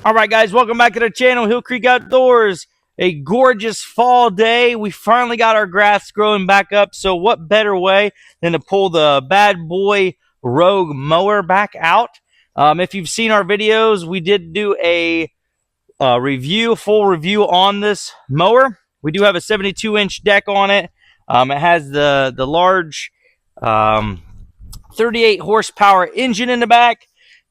All right, guys, welcome back to the channel, Hillcreek Outdoors. A gorgeous fall day. We finally got our grass growing back up. So what better way than to pull the Bad Boy Rogue mower back out? If you've seen our videos, we did do a full review on this mower. We do have a 72-inch deck on it. It has the large 38 horsepower engine in the back,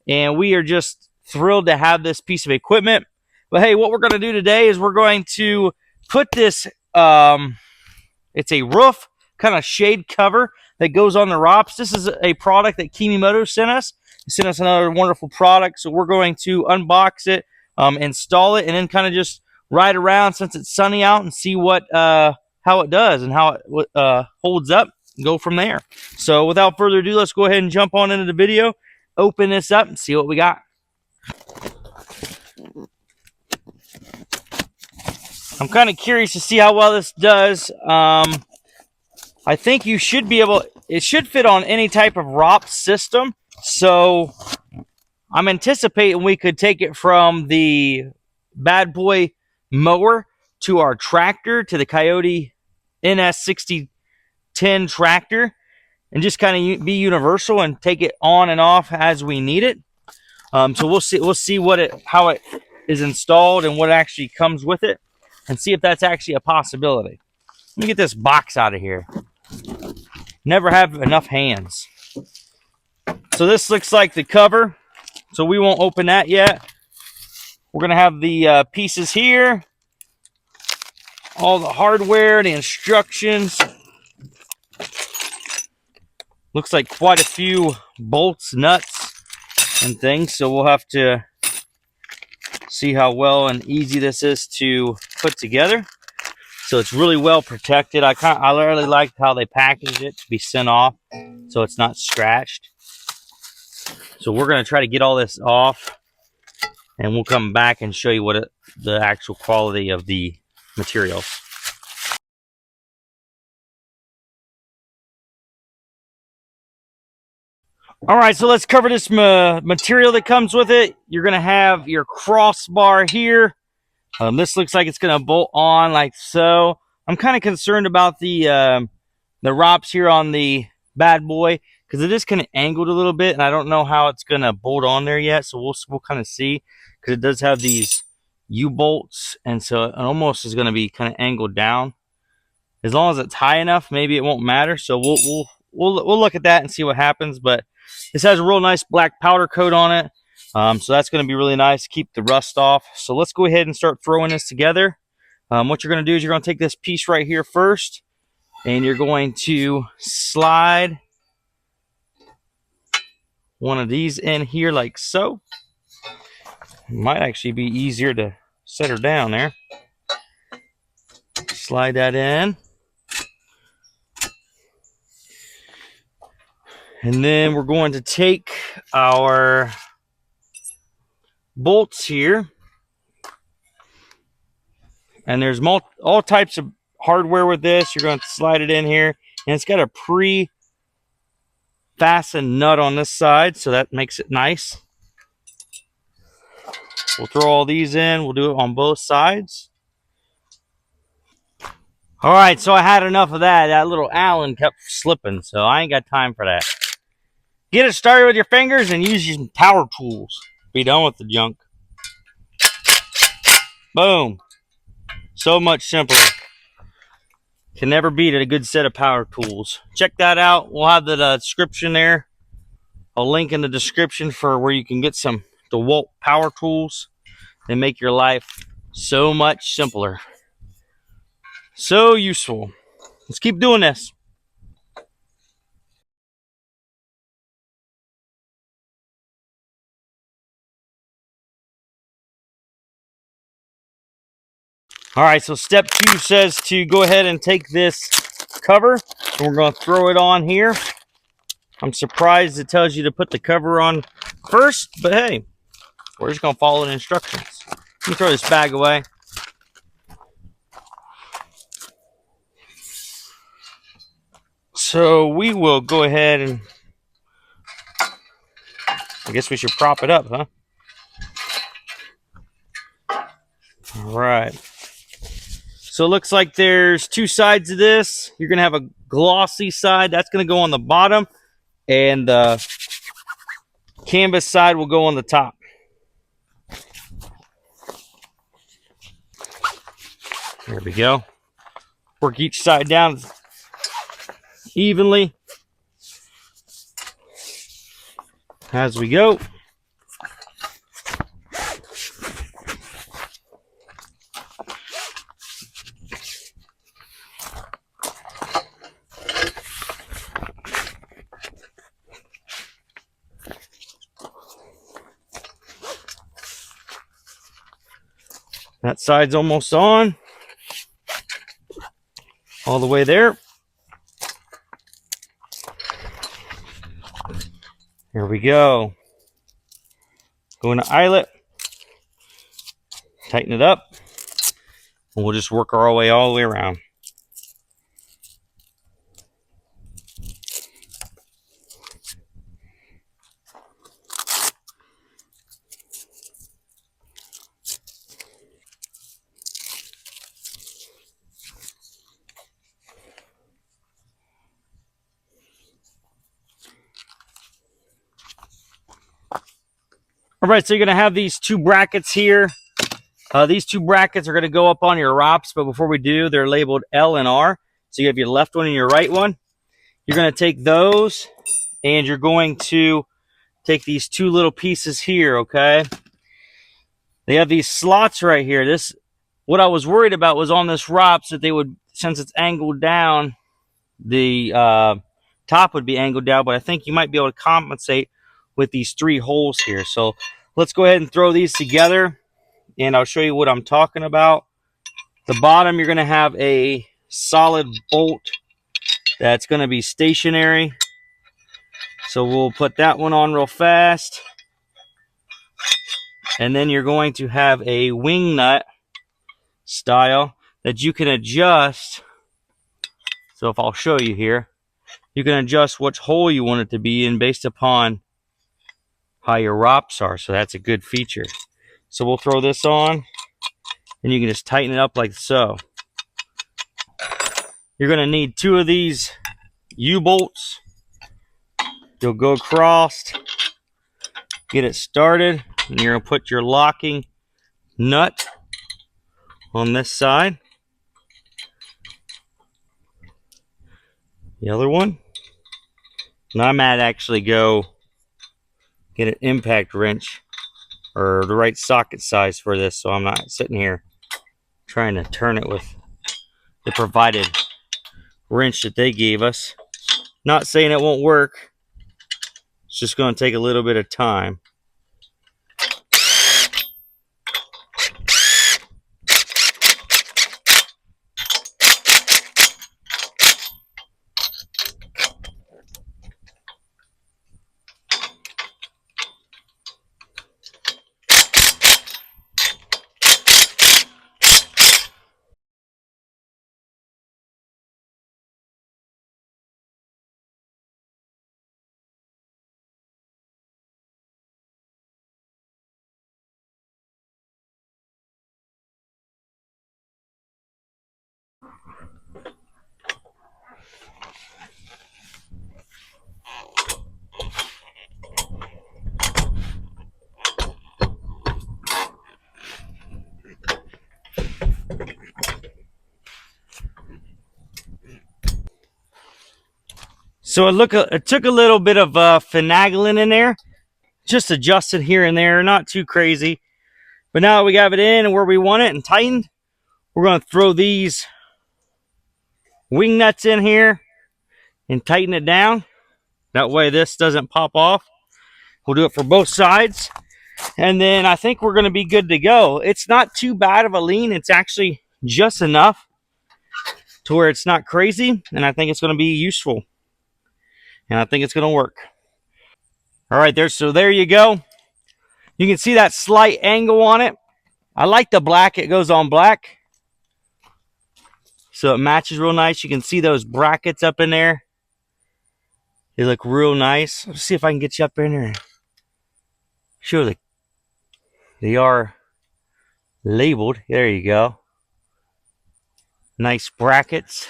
and we are just thrilled to have this piece of equipment. But hey, what we're going to do today is we're going to put this it's a roof kind of shade cover that goes on the ROPS. This is a product that Kimimoto sent us. They sent us another wonderful product, so we're going to unbox it, install it, and then kind of just ride around since it's sunny out and see what how it does and how it holds up and go from there. So without further ado, let's go ahead and jump on into the video, open this up, and see what we got. I'm kind of curious to see how well this does. I think you should be able, it should fit on any type of ROP system. So I'm anticipating we could take it from the Bad Boy mower to our tractor, to the Coyote NS6010 tractor, and just kind of be universal and take it on and off as we need it. So we'll see how it is installed and what actually comes with it, and see if that's actually a possibility. Let me get this box out of here. Never have enough hands. So this looks like the cover, so we won't open that yet. We're gonna have the pieces here, all the hardware, the instructions. Looks like quite a few bolts, nuts, and things, so we'll have to see how well and easy this is to put together. So it's really well protected. I really liked how they packaged it to be sent off so it's not scratched. So we're going to try to get all this off, and we'll come back and show you what the actual quality of the materials. All right, so let's cover this material that comes with it. You're going to have your crossbar here. This looks like it's going to bolt on like so. I'm kind of concerned about the ROPS here on the Bad Boy, because it is kind of angled a little bit, and I don't know how it's going to bolt on there yet. So we'll kind of see, because it does have these U-bolts, and so it almost is going to be kind of angled down. As long as it's high enough, maybe it won't matter. So we'll look at that and see what happens. But this has a real nice black powder coat on it. So that's going to be really nice to keep the rust off. So let's go ahead and start throwing this together. What you're going to do is you're going to take this piece right here first, and you're going to slide one of these in here like so. It might actually be easier to set her down there. Slide that in. And then we're going to take our bolts here, and there's all types of hardware with this. You're going to slide it in here, and it's got a pre-fastened nut on this side, so that makes it nice. We'll throw all these in. We'll do it on both sides. All right, so I had enough of that. That little Allen kept slipping, so I ain't got time for that. Get it started with your fingers and use your power tools. Be done with the junk. Boom. So much simpler. Can never beat a good set of power tools. Check that out. We'll have the description there. A link in the description for where you can get some DeWalt power tools and make your life so much simpler. So useful. Let's keep doing this. All right, so step 2 says to go ahead and take this cover, and we're going to throw it on here. I'm surprised it tells you to put the cover on first, but hey, we're just going to follow the instructions. Let me throw this bag away. So we will go ahead and, I guess we should prop it up, huh? All right. So it looks like there's two sides of this. You're going to have a glossy side. That's going to go on the bottom. And the canvas side will go on the top. There we go. Work each side down evenly as we go. That side's almost on. All the way there. Here we go. Go into eyelet. Tighten it up. And we'll just work our way all the way around. All right, so you're going to have these two brackets here. These two brackets are going to go up on your ROPS, but before we do, they're labeled L and R. So you have your left one and your right one. You're going to take those, and you're going to take these two little pieces here, okay? They have these slots right here. This, what I was worried about was on this ROPS that they would, since it's angled down, the top would be angled down, but I think you might be able to compensate with these three holes here. So let's go ahead and throw these together, and I'll show you what I'm talking about. The bottom, you're going to have a solid bolt that's going to be stationary. So we'll put that one on real fast. And then you're going to have a wing nut style that you can adjust. So if I'll show you here, you can adjust which hole you want it to be in based upon how your ROPS are. So that's a good feature. So we'll throw this on, and you can just tighten it up like so. You're going to need two of these U-bolts. You'll go across, get it started, and you're going to put your locking nut on this side. The other one. And I might actually go get an impact wrench or the right socket size for this, so I'm not sitting here trying to turn it with the provided wrench that they gave us. Not saying it won't work. It's just going to take a little bit of time. So it took a little bit of finagling in there, just adjusted here and there, not too crazy. But now that we got it in and where we want it and tightened, we're going to throw these wing nuts in here and tighten it down. That way this doesn't pop off. We'll do it for both sides. And then I think we're going to be good to go. It's not too bad of a lean. It's actually just enough to where it's not crazy. And I think it's going to be useful. And I think it's going to work. All right, so there you go. You can see that slight angle on it. I like the black. It goes on black. So it matches real nice. You can see those brackets up in there. They look real nice. Let's see if I can get you up in there. Sure, they are labeled. There you go. Nice brackets.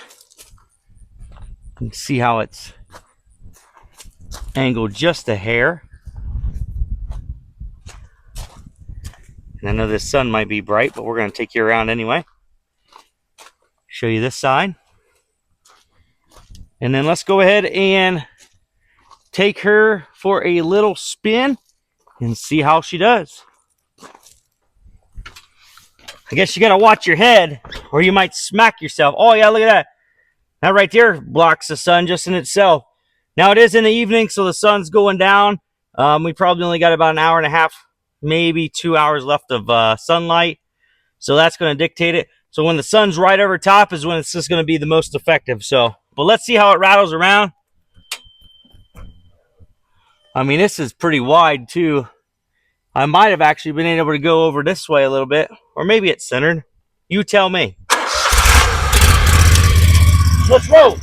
You can see how it's angled just a hair. And I know this sun might be bright, but we're going to take you around anyway. Show you this side. And then let's go ahead and take her for a little spin and see how she does. I guess you got to watch your head or you might smack yourself. Oh yeah, look at that. That right there blocks the sun just in itself. Now it is in the evening, so the sun's going down. We probably only got about an hour and a half, maybe 2 hours left of sunlight. So that's going to dictate it. So when the sun's right over top is when it's just going to be the most effective. So, but let's see how it rattles around. I mean, this is pretty wide too. I might have actually been able to go over this way a little bit, or maybe it's centered. You tell me. Let's roll.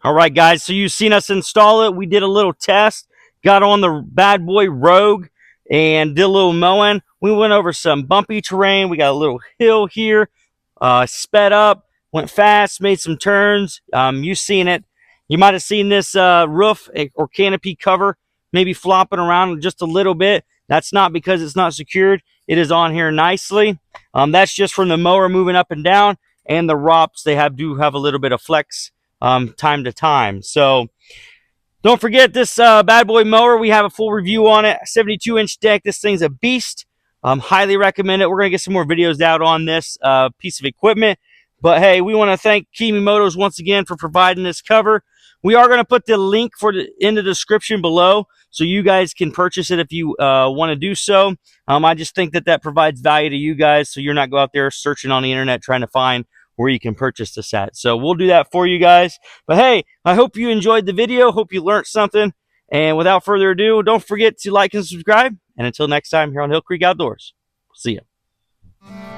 All right, guys, so you've seen us install it. We did a little test, got on the Bad Boy Rogue, and did a little mowing. We went over some bumpy terrain. We got a little hill here, sped up, went fast, made some turns. You've seen it. You might have seen this roof or canopy cover maybe flopping around just a little bit. That's not because it's not secured. It is on here nicely. That's just from the mower moving up and down, and the ROPS, they do have a little bit of flex time to time. So don't forget this Bad Boy Mower. We have a full review on it. 72-inch deck. This thing's a beast. Highly recommend it. We're going to get some more videos out on this piece of equipment. But hey, we want to thank Kimi Motos once again for providing this cover. We are going to put the link in the description below so you guys can purchase it if you want to do so. I just think that provides value to you guys so you're not go out there searching on the internet trying to find where you can purchase this at. So we'll do that for you guys. But hey, I hope you enjoyed the video. Hope you learned something. And without further ado, don't forget to like and subscribe. And until next time here on Hillcreek Outdoors, see ya.